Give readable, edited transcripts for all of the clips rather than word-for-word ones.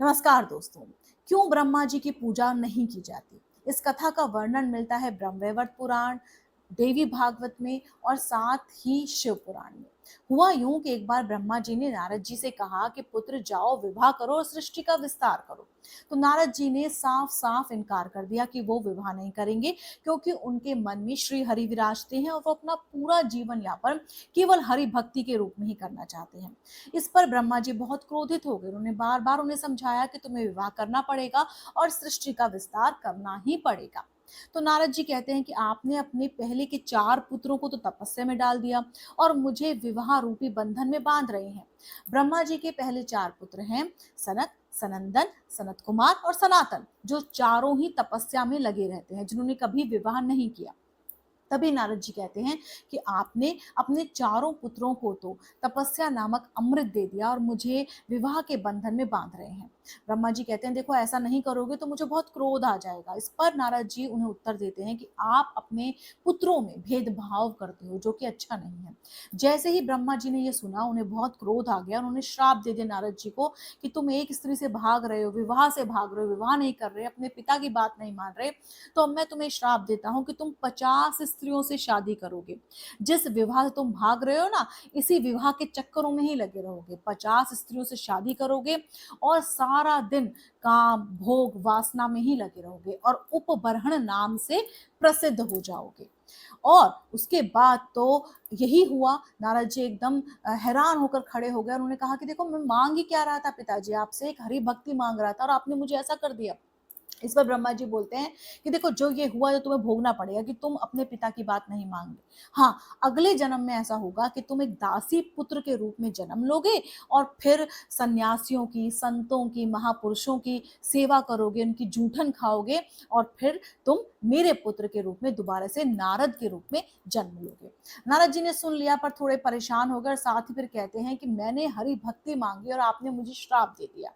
नमस्कार दोस्तों। क्यों ब्रह्मा जी की पूजा नहीं की जाती? इस कथा का वर्णन मिलता है ब्रह्मवैवर्त पुराण, देवी भागवत में और साथ ही शिव पुराण में। हुआ यूं कि एक बार ब्रह्मा जी ने नारद जी से कहा कि पुत्र जाओ विवाह करो और सृष्टि का विस्तार करो। तो नारद जी ने साफ साफ इनकार कर दिया कि वो विवाह नहीं करेंगे, क्योंकि उनके मन में श्री हरि विराजते हैं और वो अपना पूरा जीवन यापन केवल हरि भक्ति के रूप में ही करना चाहते हैं। इस पर ब्रह्मा जी बहुत क्रोधित हो गए। उन्होंने बार बार उन्हें समझाया कि तुम्हें विवाह करना पड़ेगा और सृष्टि का विस्तार करना ही पड़ेगा। तो नारद जी कहते हैं कि आपने अपने पहले के 4 पुत्रों को तो तपस्या में डाल दिया और मुझे विवाह रूपी बंधन में बांध रहे हैं। ब्रह्मा जी के पहले 4 पुत्र हैं, सनक, सनंदन, सनत कुमार और सनातन, जो चारों ही तपस्या में लगे रहते हैं, जिन्होंने कभी विवाह नहीं किया। तभी नारद जी कहते हैं कि आपने अपने चारों पुत्रों को तो तपस्या नामक अमृत दे दिया और मुझे विवाह के बंधन में बांध रहे हैं। ब्रह्मा जी कहते हैं देखो, ऐसा नहीं करोगे तो मुझे बहुत क्रोध आ जाएगा। इस पर नारद जी उन्हें उत्तर देते हैं कि आप अपने पुत्रों में भेदभाव करते हो, जो कि अच्छा नहीं है। जैसे ही ब्रह्मा जी ने यह सुना, उन्हें बहुत क्रोध आ गया और उन्होंने श्राप दे दिया नारद जी को कि तुम एक स्त्री से भाग रहे हो, विवाह से भाग रहे हो, विवाह नहीं कर रहे, अपने पिता की बात नहीं मान रहे, तो अब मैं तुम्हें श्राप देता हूं कि तुम 50 स्त्रियों से शादी करोगे। जिस विवाह से तुम भाग रहे हो ना, इसी विवाह के चक्करों में ही लगे रहोगे। 50 स्त्रियों से शादी करोगे और सारा दिन काम भोग वासना में ही लगे रहोगे और उपबरहण नाम से प्रसिद्ध हो जाओगे। और उसके बाद तो यही हुआ। नारद जी एकदम हैरान होकर खड़े हो गए और उन्होंने कहा कि देखो, मैं मांग ही क्या रहा था पिताजी, आपसे एक हरि भक्ति मांग रहा था और आपने मुझे ऐसा कर दिया। इस पर ब्रह्मा जी बोलते हैं कि देखो, जो ये हुआ तो तुम्हें भोगना पड़ेगा कि तुम अपने पिता की बात नहीं मांगे। हाँ, अगले जन्म में ऐसा होगा कि तुम एक दासी पुत्र के रूप में जन्म लोगे और फिर सन्यासियों की, संतों की, महापुरुषों की सेवा करोगे, उनकी जूठन खाओगे और फिर तुम मेरे पुत्र के रूप में दोबारा से नारद के रूप में जन्म लोगे। नारद जी ने सुन लिया पर थोड़े परेशान हो गए और साथ ही फिर कहते हैं कि मैंने हरि भक्ति मांगी और आपने मुझे श्राप दे दिया।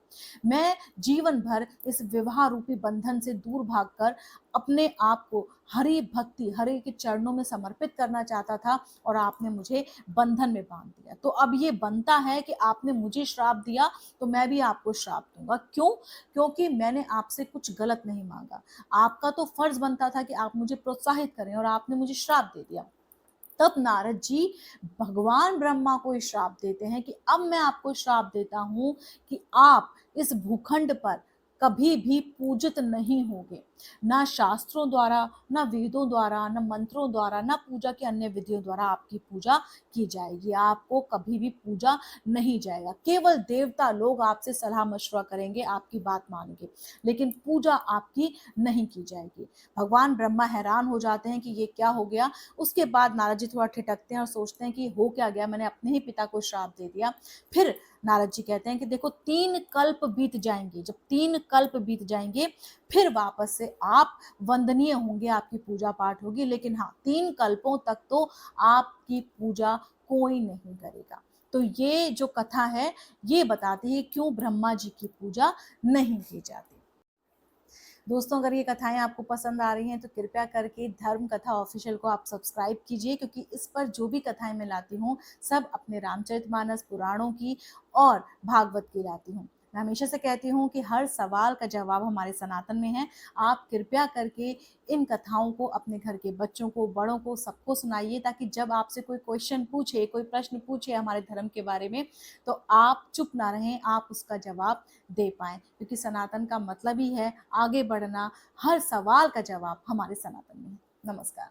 मैं जीवन भर इस विवाह रूपी बंधन से दूर भागकर अपने आप को हरि भक्ति, हरि के चरणों में समर्पित करना चाहता था और आपने मुझे बंधन में बांध दिया। तो अब ये बनता है कि आपने मुझे श्राप दिया तो मैं भी आपको श्राप दूंगा। क्यों? क्योंकि मैंने आपसे कुछ गलत नहीं मांगा। आपका तो फर्ज बनता था कि आप मुझे प्रोत्साहित करें और आपने मुझे श्राप दे दिया। तब नारद जी भगवान ब्रह्मा को श्राप देते हैं कि अब मैं आपको श्राप देता हूं कि आप इस भूखंड पर कभी भी पूजित नहीं होंगे। ना शास्त्रों द्वारा, ना वेदों द्वारा, ना मंत्रों द्वारा, ना पूजा के अन्य विधियों द्वारा आपकी पूजा की जाएगी। आपको कभी भी पूजा नहीं जाएगा। केवल देवता लोग आपसे सलाह मशवरा करेंगे, आपकी बात मानेंगे, लेकिन पूजा आपकी नहीं की जाएगी। भगवान ब्रह्मा हैरान हो जाते हैं कि ये क्या हो गया। उसके बाद नारद जी थोड़ा ठिठकते हैं और सोचते हैं कि हो क्या गया, मैंने अपने ही पिता को श्राप दे दिया। फिर नारद जी कहते हैं कि देखो, 3 कल्प बीत जाएंगे। जब 3 कल्प बीत जाएंगे फिर वापस से आप वंदनीय होंगे, आपकी पूजा पाठ होगी, लेकिन हाँ, 3 कल्पों तक तो आपकी पूजा कोई नहीं करेगा। तो ये जो कथा है, ये बताती है क्यों ब्रह्मा जी की पूजा नहीं की जाती। दोस्तों, अगर ये कथाएं आपको पसंद आ रही हैं तो कृपया करके धर्म कथा ऑफिशियल को आप सब्सक्राइब कीजिए, क्योंकि इस पर जो भी कथाएं मैं लाती हूँ सब अपने रामचरितमानस, पुराणों की और भागवत की लाती हूँ। मैं हमेशा से कहती हूँ कि हर सवाल का जवाब हमारे सनातन में है। आप कृपया करके इन कथाओं को अपने घर के बच्चों को, बड़ों को, सबको सुनाइए, ताकि जब आपसे कोई क्वेश्चन पूछे, कोई प्रश्न पूछे हमारे धर्म के बारे में, तो आप चुप ना रहें, आप उसका जवाब दे पाएं, क्योंकि सनातन का मतलब ही है आगे बढ़ना। हर सवाल का जवाब हमारे सनातन में है। नमस्कार।